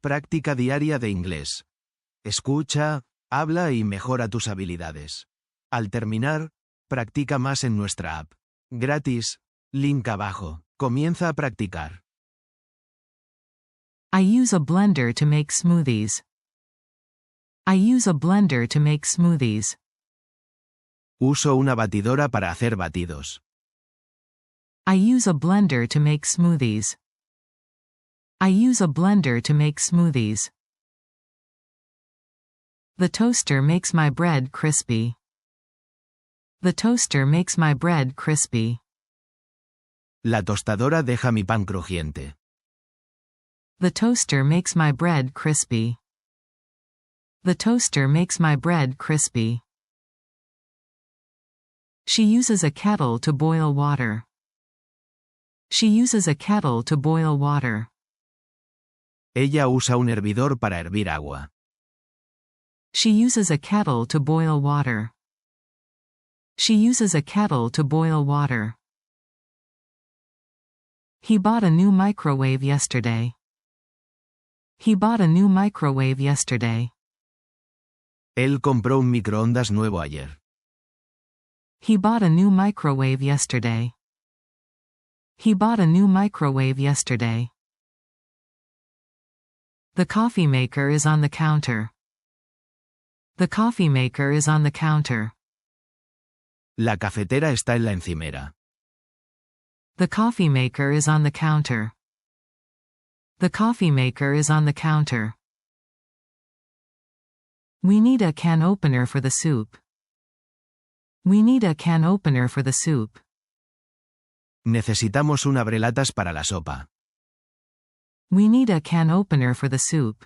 Práctica diaria de inglés. Escucha, habla y mejora tus habilidades. Al terminar, practica más en nuestra app. Gratis. Link abajo. Comienza a practicar. I use a blender to make smoothies. I use a blender to make smoothies. Uso una batidora para hacer batidos. I use a blender to make smoothies. I use a blender to make smoothies. The toaster makes my bread crispy. The toaster makes my bread crispy. La tostadora deja mi pan crujiente. The toaster makes my bread crispy. The toaster makes my bread crispy. She uses a kettle to boil water. She uses a kettle to boil water. Ella usa un hervidor para hervir agua. She uses a kettle to boil water. She uses a kettle to boil water. He bought a new microwave yesterday. He bought a new microwave yesterday. Él compró un microondas nuevo ayer. He bought a new microwave yesterday. He bought a new microwave yesterday. The coffee maker is on the counter. The coffee maker is on the counter. La cafetera está en la encimera. The coffee maker is on the counter. The coffee maker is on the counter. We need a can opener for the soup. We need a can opener for the soup. Necesitamos un abrelatas para la sopa. We need a can opener for the soup.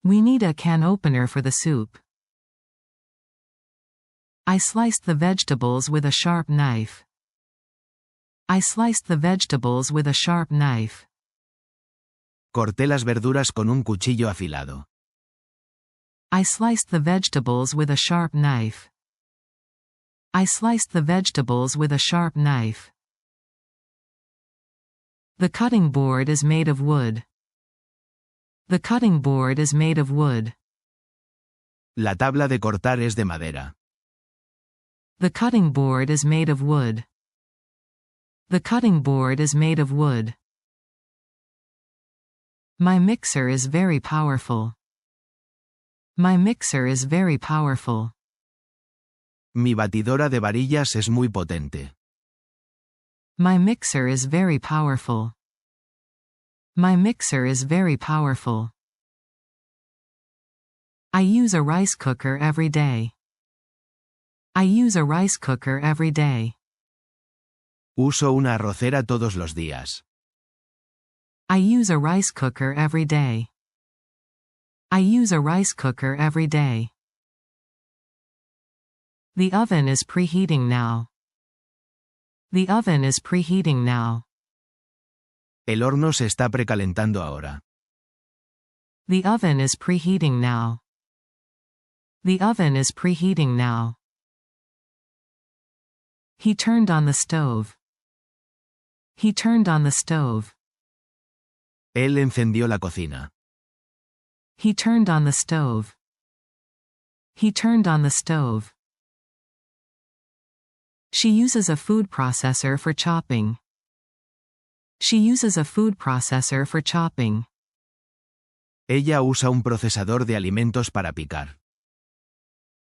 We need a can opener for the soup. I sliced the vegetables with a sharp knife. I sliced the vegetables with a sharp knife. Corté las verduras con un cuchillo afilado. I sliced the vegetables with a sharp knife. I sliced the vegetables with a sharp knife. The cutting board is made of wood. The cutting board is made of wood. La tabla de cortar es de madera. The cutting board is made of wood. The cutting board is made of wood. My mixer is very powerful. My mixer is very powerful. Mi batidora de varillas es muy potente. My mixer is very powerful. My mixer is very powerful. I use a rice cooker every day. I use a rice cooker every day. Uso una arrocera todos los días. I use a rice cooker every day. I use a rice cooker every day. The oven is preheating now. The oven is preheating now. El horno se está precalentando ahora. The oven is preheating now. The oven is preheating now. He turned on the stove. He turned on the stove. Él encendió la cocina. He turned on the stove. He turned on the stove. She uses a food processor for chopping. She uses a food processor for chopping. Ella usa un procesador de alimentos para picar.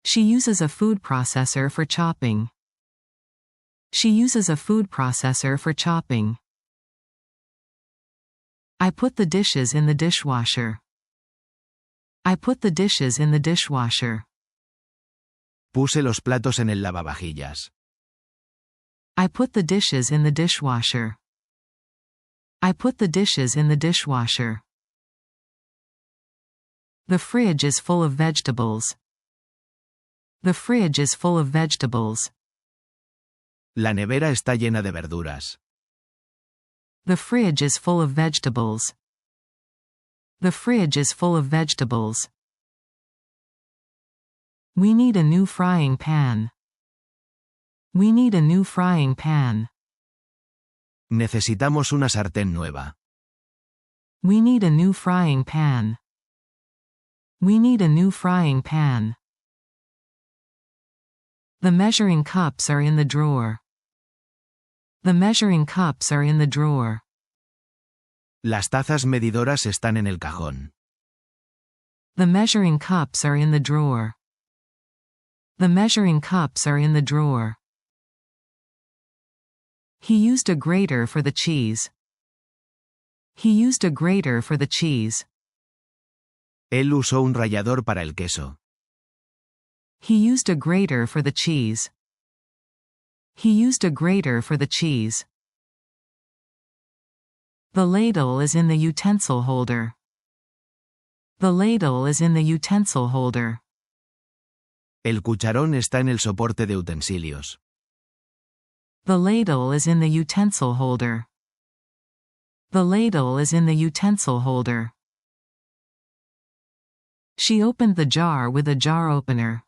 She uses a food processor for chopping. She uses a food processor for chopping. I put the dishes in the dishwasher. I put the dishes in the dishwasher. Puse los platos en el lavavajillas. I put the dishes in the dishwasher. I put the dishes in the dishwasher. The fridge is full of vegetables. The fridge is full of vegetables. La nevera está llena de verduras. The fridge is full of vegetables. The fridge is full of vegetables. We need a new frying pan. We need a new frying pan. Necesitamos una sartén nueva. We need a new frying pan. We need a new frying pan. The measuring cups are in the drawer. The measuring cups are in the drawer. Las tazas medidoras están en el cajón. The measuring cups are in the drawer. The measuring cups are in the drawer. He used a grater for the cheese. He used a grater for the cheese. Él usó un rallador para el queso. He used a grater for the cheese. He used a grater for the cheese. The ladle is in the utensil holder. The ladle is in the utensil holder. El cucharón está en el soporte de utensilios. The ladle is in the utensil holder. The ladle is in the utensil holder. She opened the jar with a jar opener.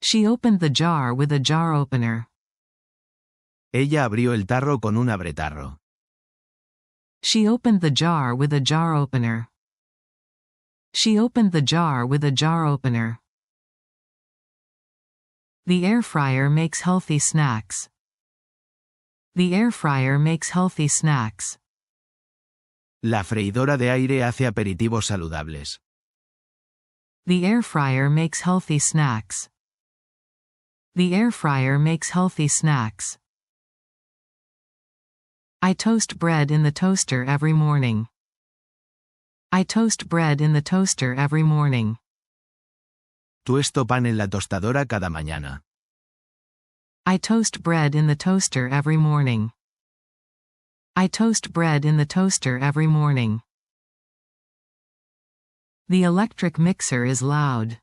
She opened the jar with a jar opener. Ella abrió el tarro con un abretarro. She opened the jar with a jar opener. She opened the jar with a jar opener. The air fryer makes healthy snacks. The air fryer makes healthy snacks. La freidora de aire hace aperitivos saludables. The air fryer makes healthy snacks. The air fryer makes healthy snacks. I toast bread in the toaster every morning. I toast bread in the toaster every morning. Tuesto pan en la tostadora cada mañana. I toast bread in the toaster every morning. I toast bread in the toaster every morning. The electric mixer is loud.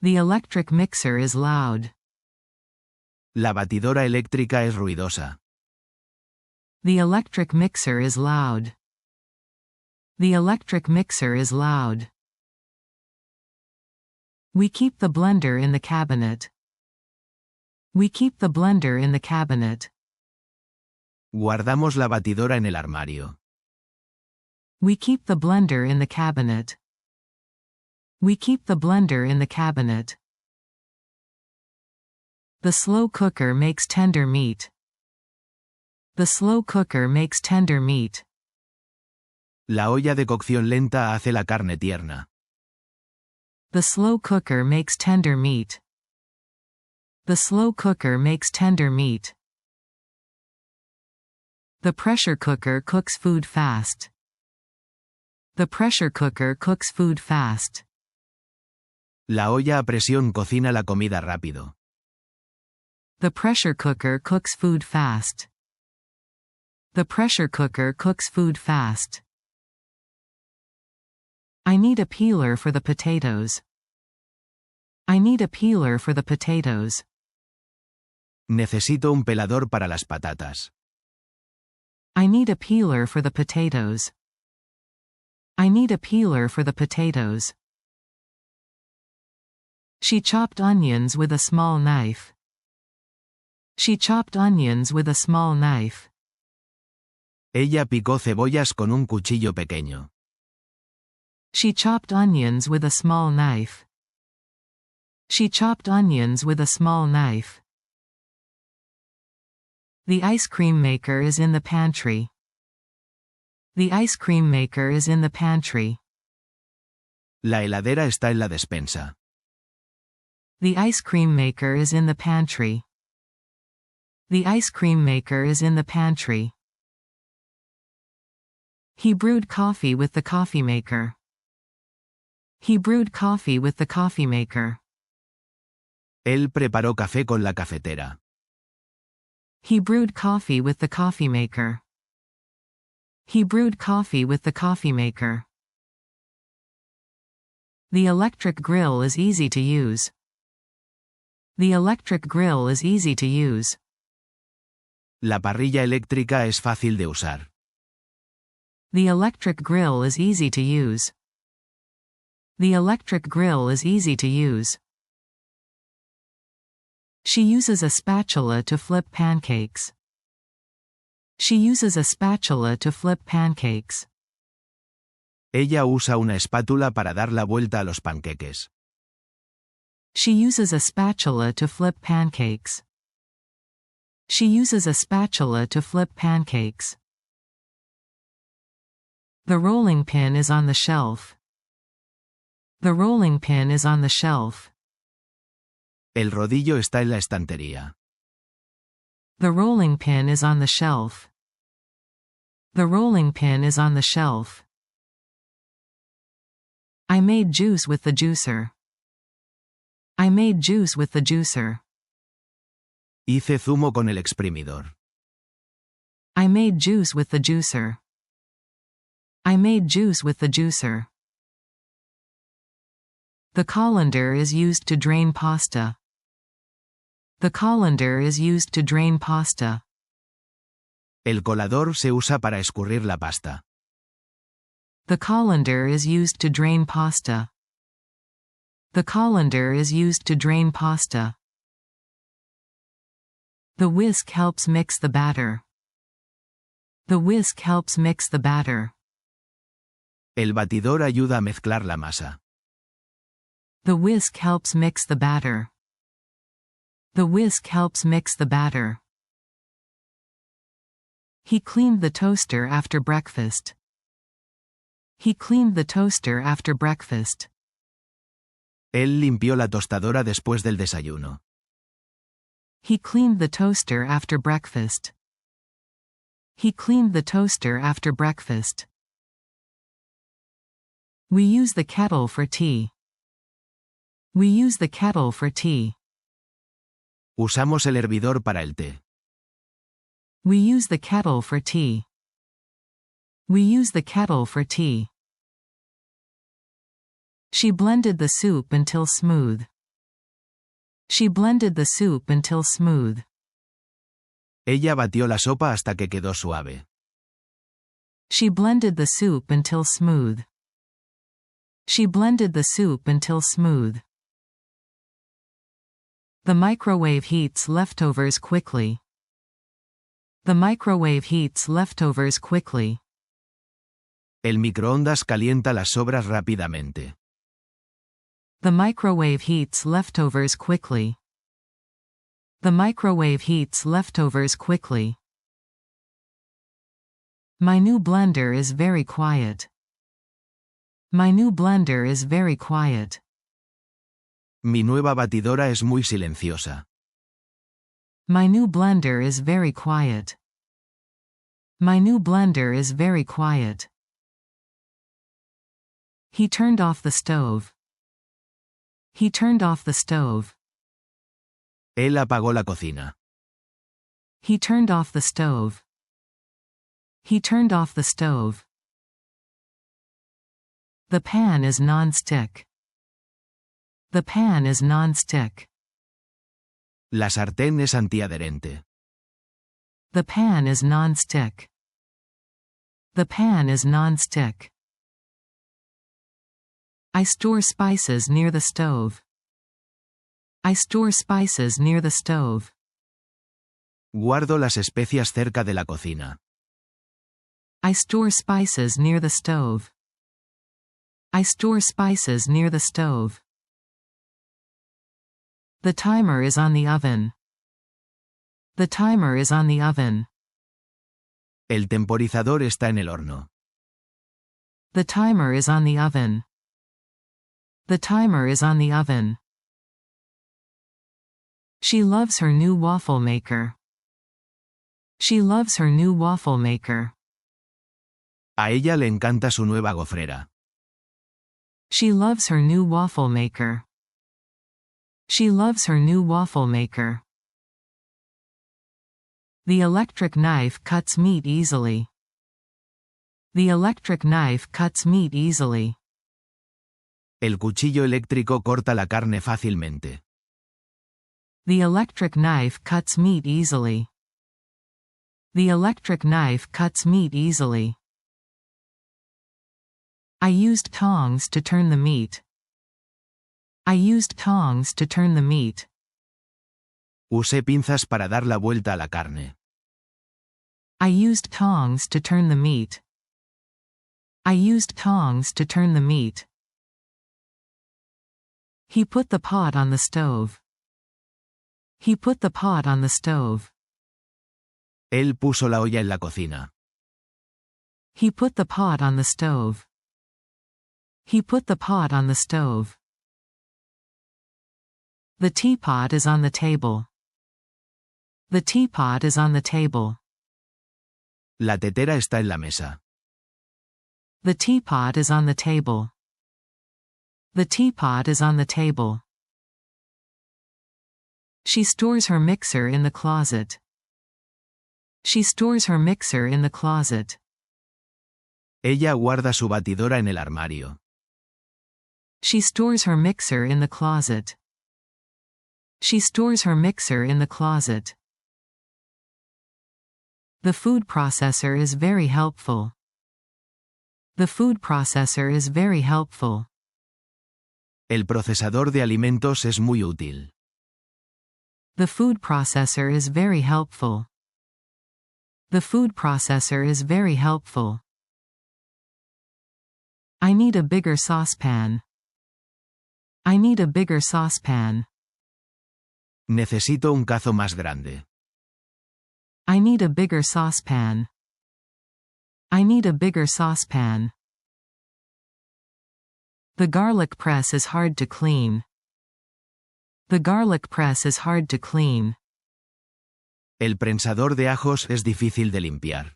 The electric mixer is loud. La batidora eléctrica es ruidosa. The electric mixer is loud. The electric mixer is loud. We keep the blender in the cabinet. We keep the blender in the cabinet. Guardamos la batidora en el armario. We keep the blender in the cabinet. We keep the blender in the cabinet. The slow cooker makes tender meat. The slow cooker makes tender meat. La olla de cocción lenta hace la carne tierna. The slow cooker makes tender meat. The slow cooker makes tender meat. The pressure cooker cooks food fast. The pressure cooker cooks food fast. La olla a presión cocina la comida rápido. The pressure cooker cooks food fast. The pressure cooker cooks food fast. I need a peeler for the potatoes. I need a peeler for the potatoes. Necesito un pelador para las patatas. I need a peeler for the potatoes. I need a peeler for the potatoes. She chopped onions with a small knife. She chopped onions with a small knife. Ella picó cebollas con un cuchillo pequeño. She chopped onions with a small knife. She chopped onions with a small knife. The ice cream maker is in the pantry. The ice cream maker is in the pantry. La heladera está en la despensa. The ice cream maker is in the pantry. The ice cream maker is in the pantry. He brewed coffee with the coffee maker. He brewed coffee with the coffee maker. Él preparó café con la cafetera. He brewed coffee with the coffee maker. He brewed coffee with the coffee maker. The electric grill is easy to use. The electric grill is easy to use. La parrilla eléctrica es fácil de usar. The electric grill is easy to use. The electric grill is easy to use. She uses a spatula to flip pancakes. She uses a spatula to flip pancakes. Ella usa una espátula para dar la vuelta a los panqueques. She uses a spatula to flip pancakes. She uses a spatula to flip pancakes. The rolling pin is on the shelf. The rolling pin is on the shelf. El rodillo está en la estantería. The rolling pin is on the shelf. The rolling pin is on the shelf. I made juice with the juicer. I made juice with the juicer. Hice zumo con el exprimidor. I made juice with the juicer. I made juice with the juicer. The colander is used to drain pasta. The colander is used to drain pasta. El colador se usa para escurrir la pasta. The colander is used to drain pasta. The colander is used to drain pasta. The whisk helps mix the batter. The whisk helps mix the batter. El batidor ayuda a mezclar la masa. The whisk helps mix the batter. The whisk helps mix the batter. He cleaned the toaster after breakfast. He cleaned the toaster after breakfast. Él limpió la tostadora después del desayuno. He cleaned the toaster after breakfast. He cleaned the toaster after breakfast. We use the kettle for tea. We use the kettle for tea. Usamos el hervidor para el té. We use the kettle for tea. We use the kettle for tea. She blended the soup until smooth. She blended the soup until smooth. Ella batió la sopa hasta que quedó suave. She blended the soup until smooth. She blended the soup until smooth. The microwave heats leftovers quickly. The microwave heats leftovers quickly. El microondas calienta las sobras rápidamente. The microwave heats leftovers quickly. The microwave heats leftovers quickly. My new blender is very quiet. My new blender is very quiet. Mi nueva batidora es muy silenciosa. My new blender is very quiet. My new blender is very quiet. He turned off the stove. He turned off the stove. Él apagó la cocina. He turned off the stove. He turned off the stove. The pan is non-stick. The pan is non-stick. La sartén es antiadherente. The pan is non-stick. The pan is non-stick. I store spices near the stove. I store spices near the stove. Guardo las especias cerca de la cocina. I store spices near the stove. I store spices near the stove. The timer is on the oven. The timer is on the oven. El temporizador está en el horno. The timer is on the oven. The timer is on the oven. She loves her new waffle maker. She loves her new waffle maker. A ella le encanta su nueva gofrera. She loves her new waffle maker. She loves her new waffle maker. The electric knife cuts meat easily. The electric knife cuts meat easily. El cuchillo eléctrico corta la carne fácilmente. The electric knife cuts meat easily. The electric knife cuts meat easily. I used tongs to turn the meat. I used tongs to turn the meat. Usé pinzas para dar la vuelta a la carne. I used tongs to turn the meat. I used tongs to turn the meat. He put the pot on the stove. He put the pot on the stove. Él puso la olla en la cocina. He put the pot on the stove. He put the pot on the stove. The teapot is on the table. The teapot is on the table. La tetera está en la mesa. The teapot is on the table. The teapot is on the table. She stores her mixer in the closet. She stores her mixer in the closet. Ella guarda su batidora en el armario. She stores her mixer in the closet. She stores her mixer in the closet. The food processor is very helpful. The food processor is very helpful. El procesador de alimentos es muy útil. The food processor is very helpful. The food processor is very helpful. I need a bigger saucepan. I need a bigger saucepan. Necesito un cazo más grande. I need a bigger saucepan. I need a bigger saucepan. The garlic press is hard to clean. The garlic press is hard to clean. El prensador de ajos es difícil de limpiar.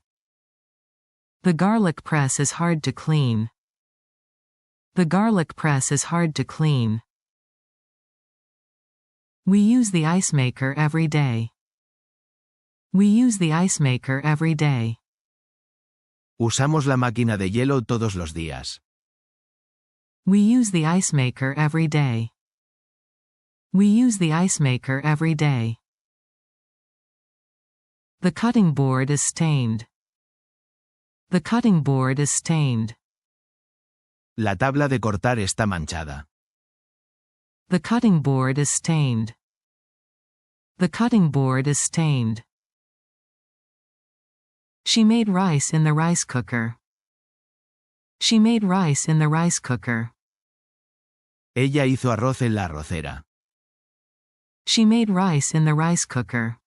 The garlic press is hard to clean. The garlic press is hard to clean. We use the ice maker every day. We use the ice maker every day. Usamos la máquina de hielo todos los días. We use the ice maker every day. We use the ice maker every day. The cutting board is stained. The cutting board is stained. La tabla de cortar está manchada. The cutting board is stained. The cutting board is stained. She made rice in the rice cooker. She made rice in the rice cooker. Ella hizo arroz en la arrocera. She made rice in the rice cooker.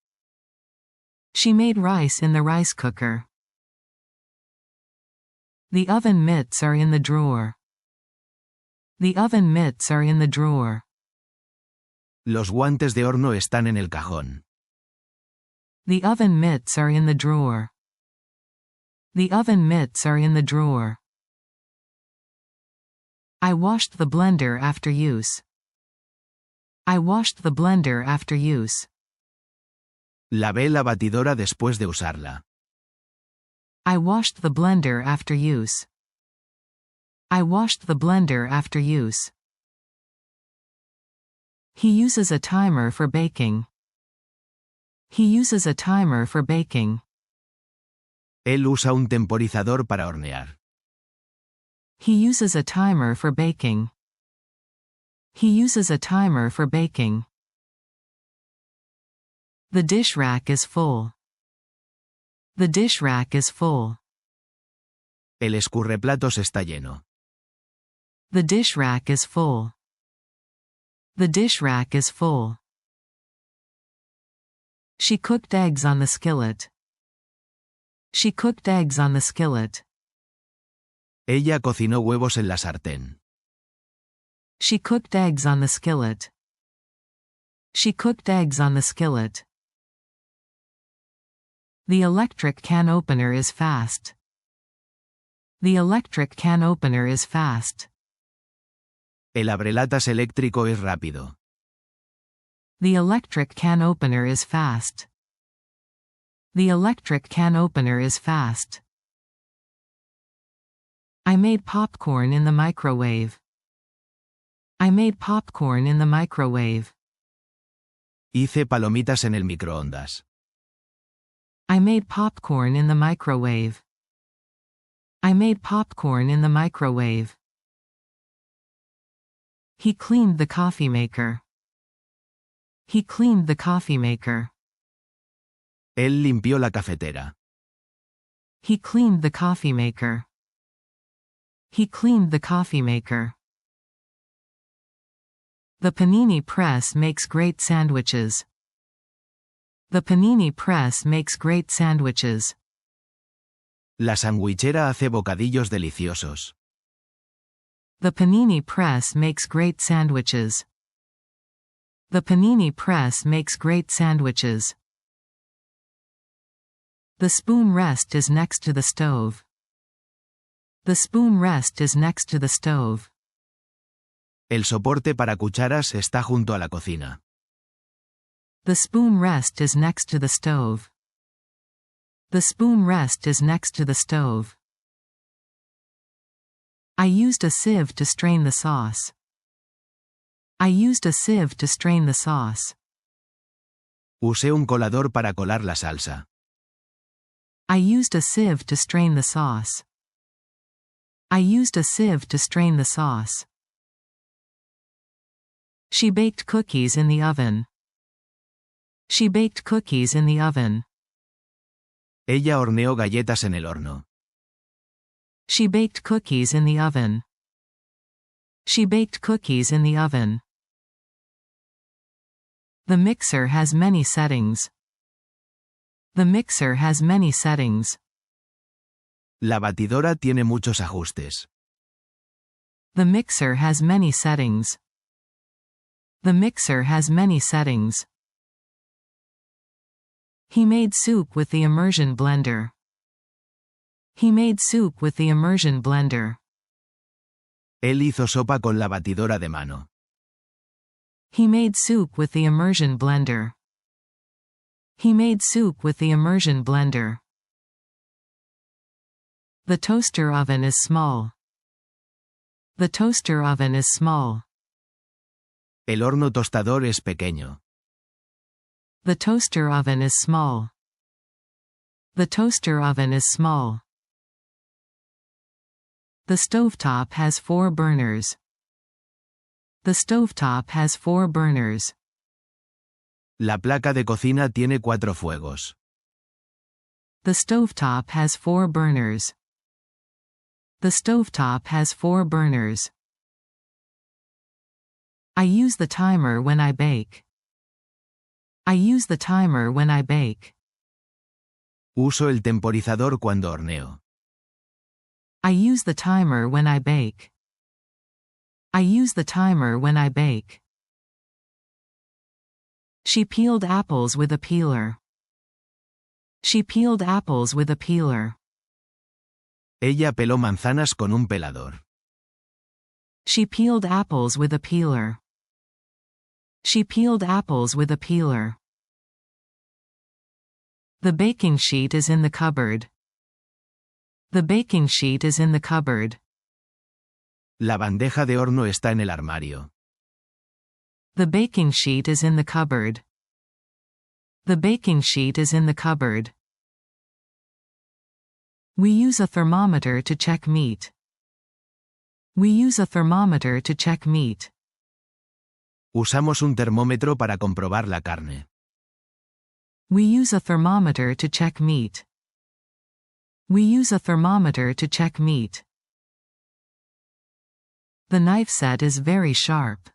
She made rice in the rice cooker. The oven mitts are in the drawer. The oven mitts are in the drawer. Los guantes de horno están en el cajón. The oven mitts are in the drawer. The oven mitts are in the drawer. I washed the blender after use. I washed the blender after use. Lavé la batidora después de usarla. I washed the blender after use. I washed the blender after use. He uses a timer for baking. He uses a timer for baking. Él usa un temporizador para hornear. He uses a timer for baking. He uses a timer for baking. The dish rack is full. The dish rack is full. El escurreplatos está lleno. The dish rack is full. The dish rack is full. She cooked eggs on the skillet. She cooked eggs on the skillet. Ella cocinó huevos en la sartén. She cooked eggs on the skillet. She cooked eggs on the skillet. The electric can opener is fast. The electric can opener is fast. El abrelatas eléctrico es rápido. The electric can opener is fast. The electric can opener is fast. I made popcorn in the microwave. I made popcorn in the microwave. Hice palomitas en el microondas. I made popcorn in the microwave. I made popcorn in the microwave. He cleaned the coffee maker. He cleaned the coffee maker. Él limpió la cafetera. He cleaned the coffee maker. He cleaned the coffee maker. The panini press makes great sandwiches. The panini press makes great sandwiches. La sandwichera hace bocadillos deliciosos. The panini press makes great sandwiches. The panini press makes great sandwiches. The spoon rest is next to the stove. The spoon rest is next to the stove. El soporte para cucharas está junto a la cocina. The spoon rest is next to the stove. The spoon rest is next to the stove. I used a sieve to strain the sauce. I used a sieve to strain the sauce. Usé un colador para colar la salsa. I used a sieve to strain the sauce. I used a sieve to strain the sauce. She baked cookies in the oven. She baked cookies in the oven. Ella horneó galletas en el horno. She baked cookies in the oven. She baked cookies in the oven. The mixer has many settings. The mixer has many settings. La batidora tiene muchos ajustes. The mixer has many settings. The mixer has many settings. He made soup with the immersion blender. He made soup with the immersion blender. Él hizo sopa con la batidora de mano. He made soup with the immersion blender. He made soup with the immersion blender. The toaster oven is small. The toaster oven is small. El horno tostador es pequeño. The toaster oven is small. The toaster oven is small. The stovetop has 4 burners. The stovetop has 4 burners. La placa de cocina tiene 4 fuegos. The stovetop has 4 burners. The stovetop has 4 burners. I use the timer when I bake. I use the timer when I bake. Uso el temporizador cuando horneo. I use the timer when I bake. I use the timer when I bake. She peeled apples with a peeler. She peeled apples with a peeler. Ella peló manzanas con un pelador. She peeled apples with a peeler. She peeled apples with a peeler. The baking sheet is in the cupboard. The baking sheet is in the cupboard. La bandeja de horno está en el armario. The baking sheet is in the cupboard. The baking sheet is in the cupboard. We use a thermometer to check meat. We use a thermometer to check meat. Usamos un termómetro para comprobar la carne. We use a thermometer to check meat. We use a thermometer to check meat. The knife set is very sharp.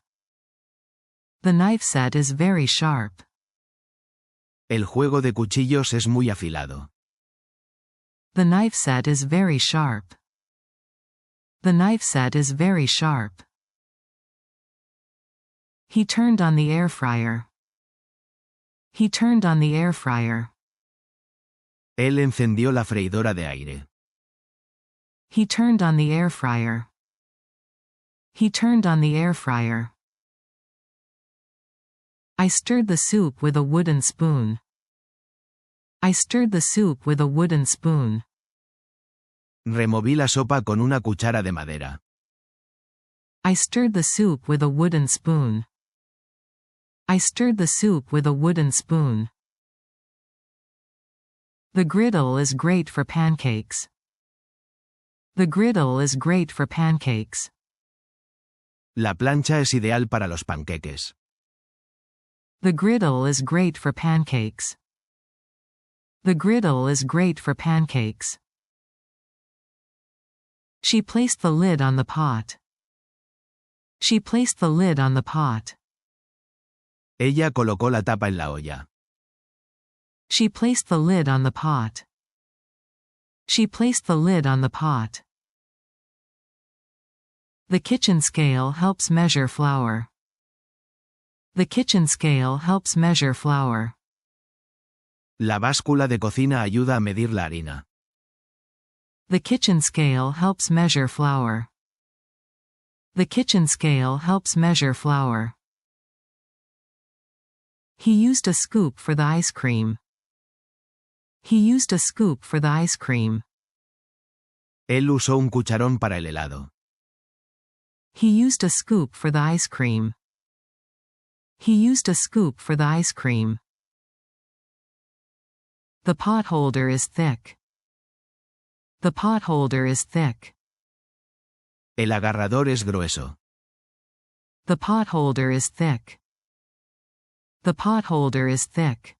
The knife set is very sharp. El juego de cuchillos es muy afilado. The knife set is very sharp. The knife set is very sharp. He turned on the air fryer. He turned on the air fryer. Él encendió la freidora de aire. He turned on the air fryer. He turned on the air fryer. I stirred the soup with a wooden spoon. I stirred the soup with a wooden spoon. Removí la sopa con una cuchara de madera. I stirred the soup with a wooden spoon. I stirred the soup with a wooden spoon. The griddle is great for pancakes. The griddle is great for pancakes. La plancha es ideal para los panqueques. The griddle is great for pancakes. The griddle is great for pancakes. She placed the lid on the pot. She placed the lid on the pot. Ella colocó la tapa en la olla. She placed the lid on the pot. She placed the lid on the pot. The kitchen scale helps measure flour. The kitchen scale helps measure flour. La báscula de cocina ayuda a medir la harina. The kitchen scale helps measure flour. The kitchen scale helps measure flour. He used a scoop for the ice cream. He used a scoop for the ice cream. Él usó un cucharón para el helado. He used a scoop for the ice cream. He used a scoop for the ice cream. The pot holder is thick. The pot holder is thick. El agarrador es grueso. The pot holder is thick. The pot holder is thick.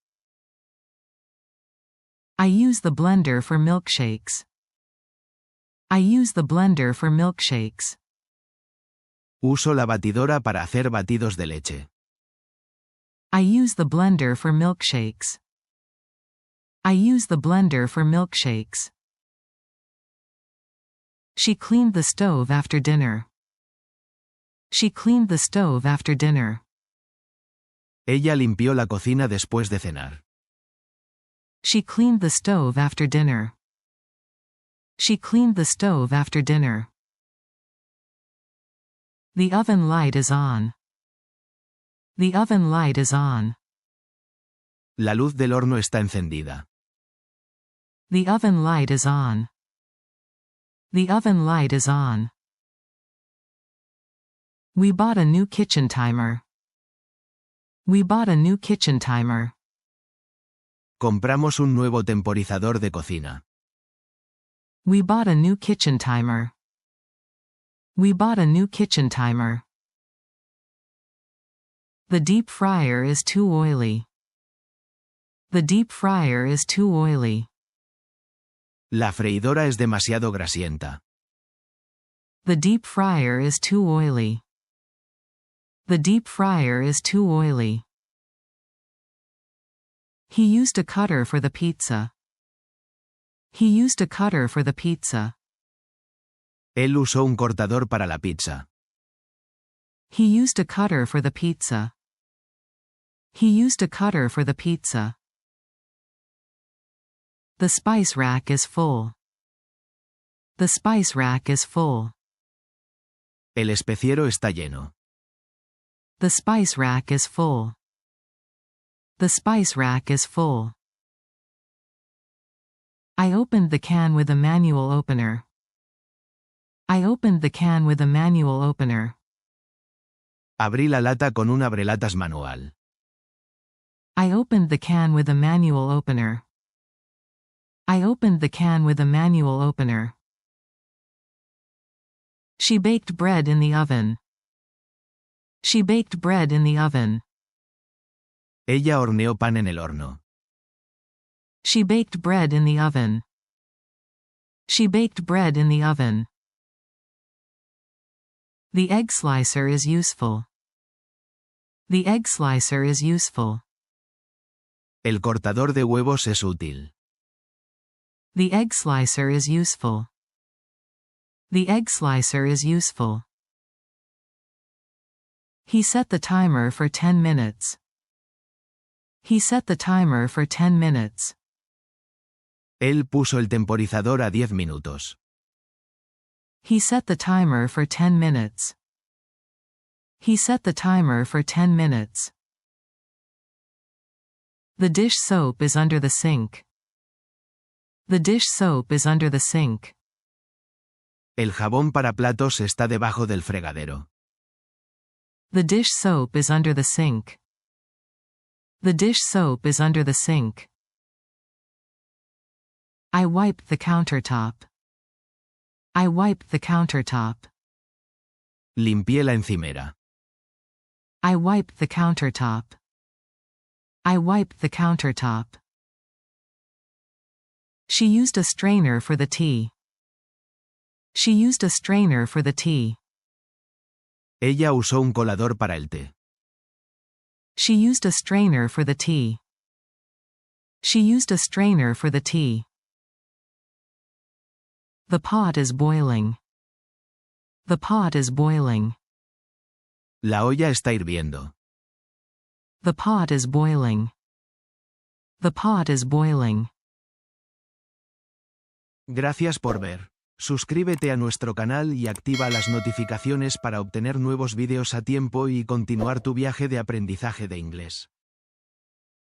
I use the blender for milkshakes. I use the blender for milkshakes. Uso la batidora para hacer batidos de leche. I use the blender for milkshakes. I use the blender for milkshakes. She cleaned the stove after dinner. She cleaned the stove after dinner. Ella limpió la cocina después de cenar. She cleaned the stove after dinner. She cleaned the stove after dinner. The oven light is on. The oven light is on. La luz del horno está encendida. The oven light is on. The oven light is on. We bought a new kitchen timer. We bought a new kitchen timer. Compramos un nuevo temporizador de cocina. We bought a new kitchen timer. We bought a new kitchen timer. The deep fryer is too oily. The deep fryer is too oily. La freidora es demasiado grasienta. The deep fryer is too oily. The deep fryer is too oily. He used a cutter for the pizza. He used a cutter for the pizza. Él usó un cortador para la pizza. He used a cutter for the pizza. He used a cutter for the pizza. The spice rack is full. The spice rack is full. El especiero está lleno. The spice rack is full. The spice rack is full. I opened the can with a manual opener. I opened the can with a manual opener. Abrí la lata con un abrelatas manual. I opened the can with a manual opener. I opened the can with a manual opener. She baked bread in the oven. She baked bread in the oven. Ella horneó pan en el horno. She baked bread in the oven. She baked bread in the oven. The egg slicer is useful. The egg slicer is useful. El cortador de huevos es útil. The egg slicer is useful. The egg slicer is useful. He set the timer for 10 minutes. He set the timer for 10 minutes. Él puso el temporizador a 10 minutos. He set the timer for 10 minutes. He set the timer for 10 minutes. The dish soap is under the sink. The dish soap is under the sink. El jabón para platos está debajo del fregadero. The dish soap is under the sink. The dish soap is under the sink. I wiped the countertop. I wiped the countertop. Limpié la encimera. I wiped the countertop. I wiped the countertop. She used a strainer for the tea. She used a strainer for the tea. Ella usó un colador para el té. She used a strainer for the tea. She used a strainer for the tea. The pot is boiling. The pot is boiling. La olla está hirviendo. The pot is boiling. The pot is boiling. Gracias por ver. Suscríbete a nuestro canal y activa las notificaciones para obtener nuevos vídeos a tiempo y continuar tu viaje de aprendizaje de inglés.